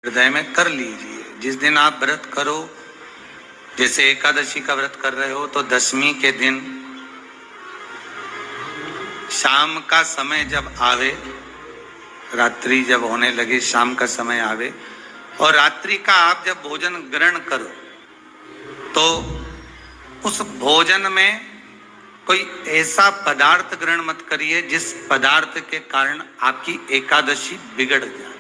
हृदय में कर लीजिए। जिस दिन आप व्रत करो, जैसे एकादशी का व्रत कर रहे हो, तो दशमी के दिन शाम का समय जब आवे, रात्रि जब होने लगे, शाम का समय आवे और रात्रि का आप जब भोजन ग्रहण करो, तो उस भोजन में कोई ऐसा पदार्थ ग्रहण मत करिए जिस पदार्थ के कारण आपकी एकादशी बिगड़ जाए।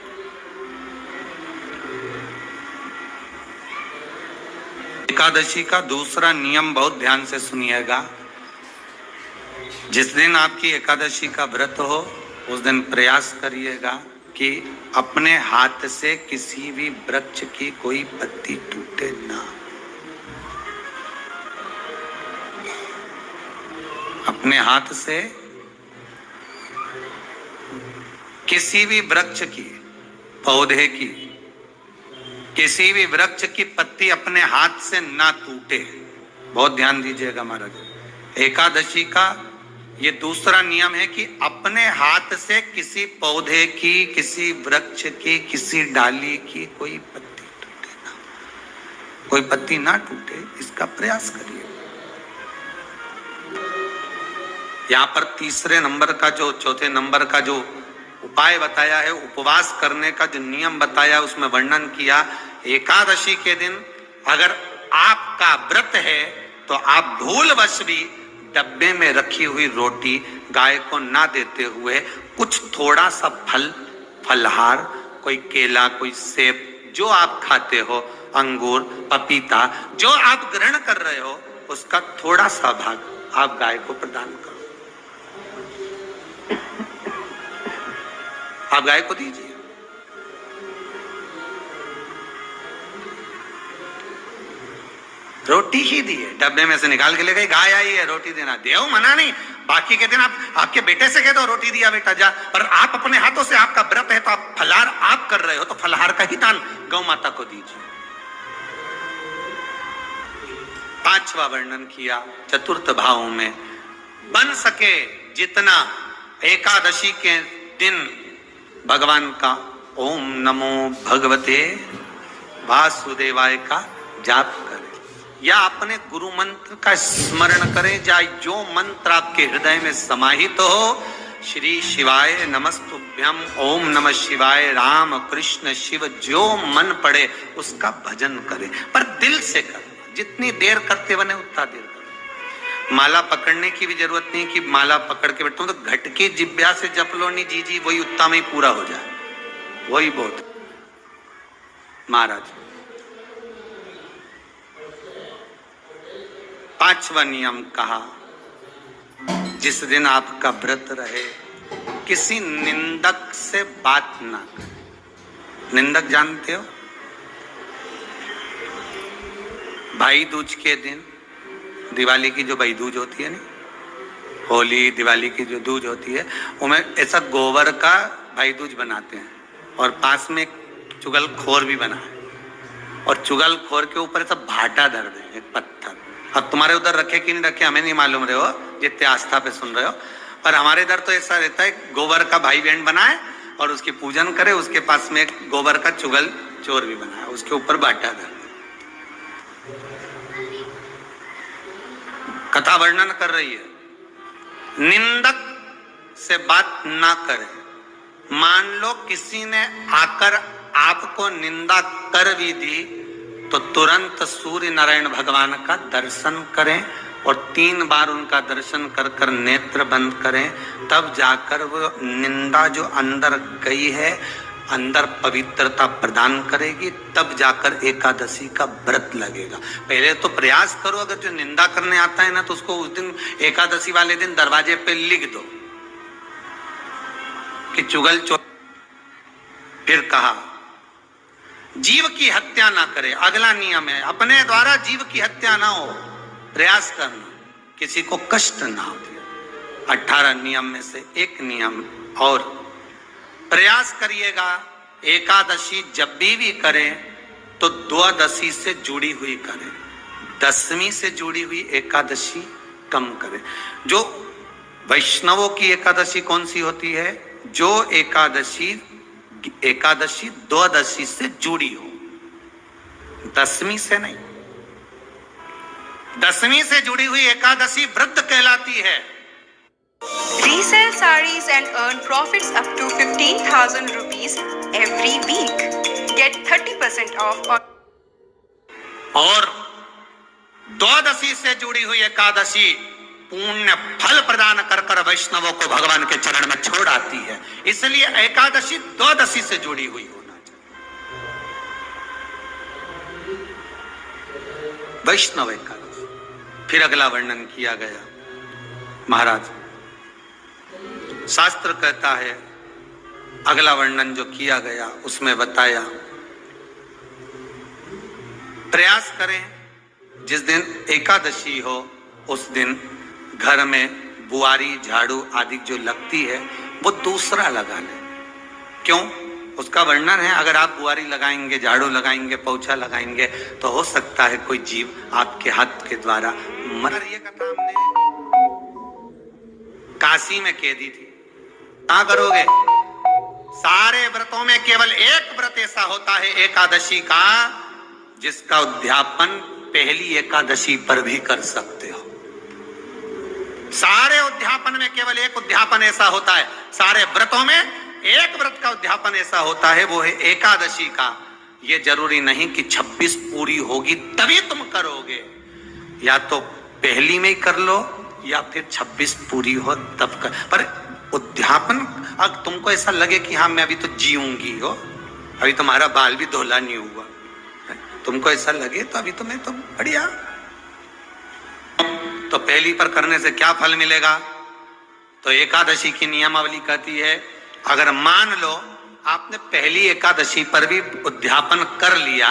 एकादशी का दूसरा नियम बहुत ध्यान से सुनिएगा। जिस दिन आपकी एकादशी का व्रत हो, उस दिन प्रयास करिएगा कि अपने हाथ से किसी भी वृक्ष की कोई पत्ती टूटे ना। अपने हाथ से किसी भी वृक्ष की, पौधे की, किसी भी वृक्ष की पत्ती अपने हाथ से ना टूटे। बहुत ध्यान दीजिएगा महाराज। एकादशी का ये दूसरा नियम है कि अपने हाथ से किसी पौधे की, किसी वृक्ष की, किसी डाली की कोई पत्ती टूटे ना, कोई पत्ती ना टूटे, इसका प्रयास करिए। यहां पर तीसरे नंबर का जो, चौथे नंबर का जो उपाय बताया है, उपवास करने का जो नियम बताया, उसमें वर्णन किया। एकादशी के दिन अगर आपका व्रत है तो आप भूलवश भी डब्बे में रखी हुई रोटी गाय को ना देते हुए कुछ थोड़ा सा फल, फलहार, कोई केला, कोई सेब, जो आप खाते हो, अंगूर, पपीता, जो आप ग्रहण कर रहे हो, उसका थोड़ा सा भाग आप गाय को प्रदान करो। आप गाय को दीजिए। रोटी ही दी है, डब्बे में से निकाल के ले गई, गाय आई है, रोटी देना, देव मना नहीं। बाकी के दिन आप आपके बेटे से कह दो रोटी दिया बेटा जा, पर आप अपने हाथों से, आपका व्रत है तो आप फलहार आप कर रहे हो, तो फलहार का ही दान गौ माता को दीजिए। पांचवा वर्णन किया चतुर्थ भाव में, बन सके जितना एकादशी के दिन भगवान का ओम नमो भगवते वासुदेवाय का जाप करें, या अपने गुरु मंत्र का स्मरण करें, या जो मंत्र आपके हृदय में समाहित हो, श्री शिवाय नमस्तुभ्यम, ओम नमः शिवाय, राम कृष्ण शिव, जो मन पड़े उसका भजन करें, पर दिल से करें। जितनी देर करते बने उतना देर करें। माला पकड़ने की भी जरूरत नहीं कि माला पकड़ के बैठता हूं तो घट की जिब्या से जप लो, नहीं जी वही उतना में ही पूरा हो जाए, वही बहुत। महाराज पांचवा नियम कहा, जिस दिन आपका व्रत रहे किसी निंदक से बात ना करें। निंदक जानते हो? भाई दूज के दिन, दिवाली की जो भाई दूज होती है ना, होली दिवाली की जो दूज होती है, उनमें ऐसा गोबर का भाई दूज बनाते हैं और पास में एक चुगलखोर भी बना है, और चुगलखोर के ऊपर ऐसा भाटा धर देंगे, पत्थर। अब तुम्हारे उधर रखे कि नहीं रखे हमें नहीं मालूम रहे हो, जितने आस्था पे सुन रहे हो, पर हमारे इधर तो ऐसा रहता है, गोबर का भाई बहन बनाए और उसकी पूजन करे, उसके पास में एक गोबर का चुगल चोर भी बनाए, उसके ऊपर भाटा धर। कथा वर्णन कर रही है, निंदक से बात ना करें। मान लो किसी ने आकर आपको निंदा कर भी दी तो तुरंत सूर्य नारायण भगवान का दर्शन करें और 3 बार उनका दर्शन कर कर नेत्र बंद करें, तब जाकर वो निंदा जो अंदर गई है, अंदर पवित्रता प्रदान करेगी, तब जाकर एकादशी का व्रत लगेगा। पहले तो प्रयास करो, अगर जो निंदा करने आता है ना तो उसको उस दिन एकादशी वाले दिन दरवाजे पे लिख दो कि चुगल चोर। फिर कहा जीव की हत्या ना करे। अगला नियम है, अपने द्वारा जीव की हत्या ना हो, प्रयास करना, किसी को कष्ट ना हो। 18 नियम में से एक नियम और, प्रयास करिएगा एकादशी जब भी करें तो द्वादशी से जुड़ी हुई करें, दशमी से जुड़ी हुई एकादशी कम करें। जो वैष्णवों की एकादशी कौन सी होती है? जो एकादशी कि एकादशी द्वादशी से जुड़ी हो, दसवीं से नहीं। दसवीं से जुड़ी हुई एकादशी व्रत कहलाती है। Resell sarees and earn profits up to 15,000 rupees every week. Get 30% off on और द्वादशी से जुड़ी हुई एकादशी पुण्य फल प्रदान कर कर वैष्णवों को भगवान के चरण में छोड़ आती है। इसलिए एकादशी द्वादशी से जुड़ी हुई होना चाहिए। वैष्णव एकादशी। फिर अगला वर्णन किया गया। महाराज शास्त्र कहता है, अगला वर्णन जो किया गया उसमें बताया, प्रयास करें जिस दिन एकादशी हो उस दिन घर में बुआरी झाड़ू आदि जो लगती है वो दूसरा लगा लें। क्यों? उसका वर्णन है, अगर आप बुआरी लगाएंगे, झाड़ू लगाएंगे, पोछा लगाएंगे तो हो सकता है कोई जीव आपके हाथ के द्वारा मर। ये कथा हमने काशी में कह दी थी। क्या करोगे? सारे व्रतों में केवल एक व्रत ऐसा होता है एकादशी का जिसका उद्यापन पहली एकादशी पर भी कर सकते हो। सारे उद्यापन में केवल एक उद्यापन ऐसा होता है, सारे व्रतों में एक व्रत का उद्यापन ऐसा होता है, वो है एकादशी का। ये जरूरी नहीं कि 26 पूरी होगी तभी तुम करोगे, या तो पहली में ही कर लो या फिर 26 पूरी हो तब कर। पर उद्यापन, अब तुमको ऐसा लगे कि हाँ मैं अभी तो जीऊंगी हो, अभी तुम्हारा बाल भी धोला नहीं हुआ, तुमको ऐसा लगे तो अभी तो मैं तो बढ़िया। तो पहली पर करने से क्या फल मिलेगा? तो एकादशी की नियमावली कहती है, अगर मान लो आपने पहली एकादशी पर भी उद्यापन कर लिया,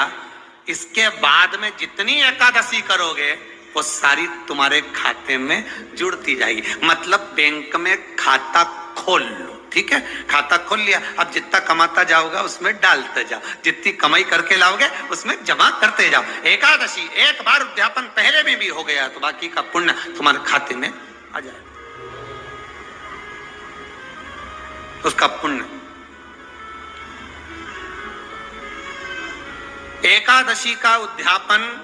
इसके बाद में जितनी एकादशी करोगे वो सारी तुम्हारे खाते में जुड़ती जाएगी। मतलब बैंक में खाता खोल लो, ठीक है? खाता खोल लिया, अब जितना कमाता जाओगा उसमें डालते जाओ, जितनी कमाई करके लाओगे उसमें जमा करते जाओ। एकादशी एक बार उद्यापन पहले में भी हो गया तो बाकी का पुण्य तुम्हारे खाते में आ जाएगा, उसका पुण्य। एकादशी का उद्यापन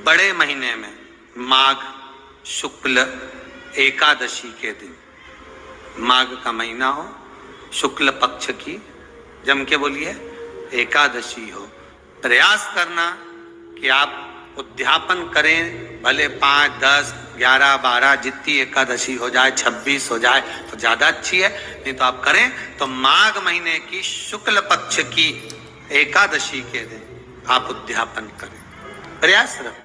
बड़े महीने में माघ शुक्ल एकादशी के दिन, माघ का महीना हो, शुक्ल पक्ष की, जम के बोलिए, एकादशी हो। प्रयास करना कि आप उद्यापन करें, भले 5, 10, 11, 12 जितनी एकादशी हो जाए, 26 हो जाए तो ज्यादा अच्छी है, नहीं तो आप करें तो माघ महीने की शुक्ल पक्ष की एकादशी के दिन आप उद्यापन करें। प्रयास रखें।